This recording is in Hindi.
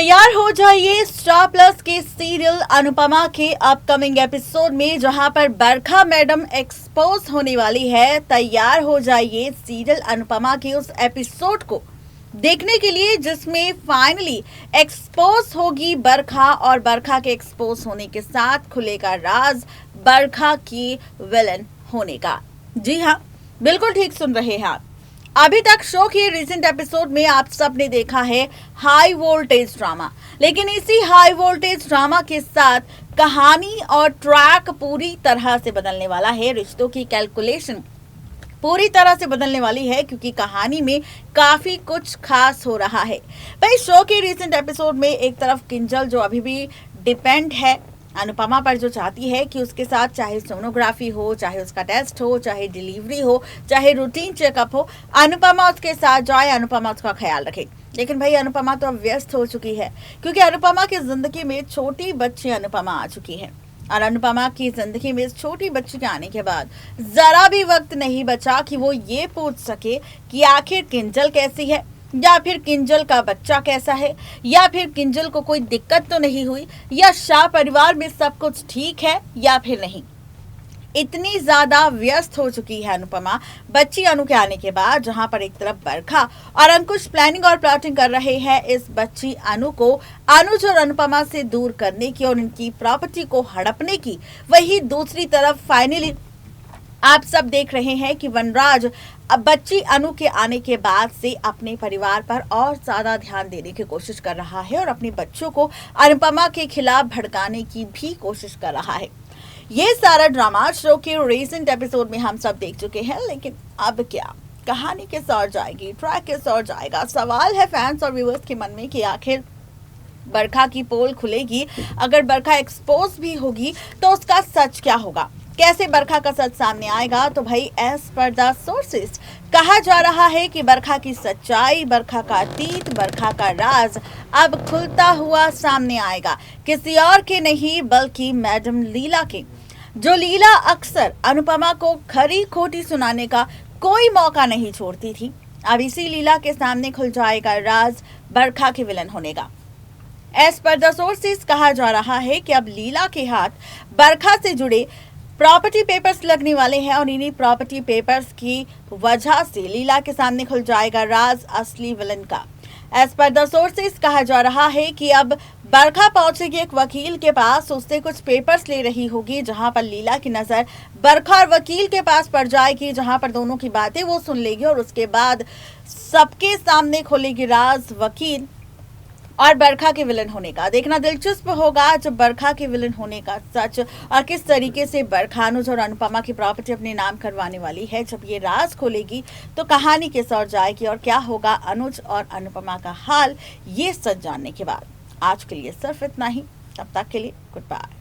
तैयार हो जाइए स्टार प्लस के सीरियल अनुपमा के अपकमिंग एपिसोड में, जहां पर बरखा मैडम एक्सपोज होने वाली है। तैयार हो जाइए सीरियल अनुपमा के उस एपिसोड को देखने के लिए जिसमें फाइनली एक्सपोज होगी बरखा, और बरखा के एक्सपोज होने के साथ खुलेगा राज बरखा की विलन होने का। जी हाँ, बिल्कुल ठीक सुन रहे हैं आप। अभी तक शो के रिसेंट एपिसोड में आप सब ने देखा है हाई वोल्टेज ड्रामा, लेकिन इसी हाई वोल्टेज ड्रामा के साथ कहानी और ट्रैक पूरी तरह से बदलने वाला है। रिश्तों की कैलकुलेशन पूरी तरह से बदलने वाली है, क्योंकि कहानी में काफी कुछ खास हो रहा है। भाई, शो के रिसेंट एपिसोड में एक तरफ किंजल जो अभी भी डिपेंड है अनुपमा पर, जो चाहती है कि उसके साथ चाहे सोनोग्राफी हो, चाहे उसका टेस्ट हो, चाहे डिलीवरी हो, चाहे रूटीन चेकअप हो, अनुपमा उसके साथ जाए, अनुपमा उसका ख्याल रखे। लेकिन भाई, अनुपमा तो अब व्यस्त हो चुकी है, क्योंकि अनुपमा की जिंदगी में छोटी बच्ची अनुपमा आ चुकी है। और अनुपमा की जिंदगी में इस छोटी बच्ची के आने के बाद जरा भी वक्त नहीं बचा कि वो ये पूछ सके कि आखिर किंजल कैसी है, या फिर किंजल का बच्चा कैसा है, या फिर किंजल को कोई दिक्कत तो नहीं हुई, या शाह परिवार में सब कुछ ठीक है या फिर नहीं। इतनी ज्यादा व्यस्त हो चुकी है अनुपमा बच्ची अनु के आने के बाद, जहां पर एक तरफ बरखा और अंकुश प्लानिंग और प्लॉटिंग कर रहे हैं इस बच्ची अनु को अनुज और अनुपमा से दूर करने की और इनकी प्रॉपर्टी को हड़पने की। वही दूसरी तरफ फाइनली आप सब देख रहे हैं कि वनराज अब बच्ची अनु के आने के बाद से अपने परिवार पर और ज्यादा ध्यान देने की कोशिश कर रहा है और अपने बच्चों को अनुपमा के खिलाफ भड़काने की भी कोशिश कर रहा है। ये सारा ड्रामा शो के रिसेंट एपिसोड में हम सब देख चुके हैं, लेकिन अब क्या कहानी किस ओर जाएगी, ट्रैक किस ओर जाएगा? सवाल है फैंस और व्यूअर्स के मन में कि आखिर बरखा की पोल खुलेगी, अगर बरखा एक्सपोज भी होगी तो उसका सच क्या होगा, कैसे बरखा का सच सामने आएगा? तो भाई, एज पर द सोर्सेस कहा जा रहा है कि बरखा की सच्चाई, बरखा का अतीत, बरखा का राज अब खुलता हुआ सामने आएगा, किसी और के नहीं बल्कि मैडम लीला के। जो लीला अक्सर अनुपमा को खरी खोटी सुनाने का कोई मौका नहीं छोड़ती थी, अब इसी लीला के सामने खुल जाएगा राज बरखा के विलन होने का। एज पर द सोर्सेस कहा जा रहा है कि अब लीला के हाथ बरखा से जुड़े प्रॉपर्टी पेपर्स लगने वाले हैं, और इन्हीं प्रॉपर्टी पेपर्स की वजह से लीला के सामने खुल जाएगा राज असली विलन का। एज पर द सोर्सेस कहा जा रहा है कि अब बरखा पहुंचेगी एक वकील के पास, उससे कुछ पेपर्स ले रही होगी, जहां पर लीला की नजर बरखा और वकील के पास पड़ जाएगी, जहां पर दोनों की बातें वो सुन लेगी और उसके बाद सबके सामने खोलेगी राज वकील और बरखा के विलन होने का। देखना दिलचस्प होगा जब बरखा के विलन होने का सच, और किस तरीके से बरखा अनुज और अनुपमा की प्रॉपर्टी अपने नाम करवाने वाली है। जब ये राज खोलेगी तो कहानी किस ओर जाएगी और क्या होगा अनुज और अनुपमा का हाल, ये सच जानने के बाद। आज के लिए सिर्फ इतना ही, तब तक के लिए गुड बाय।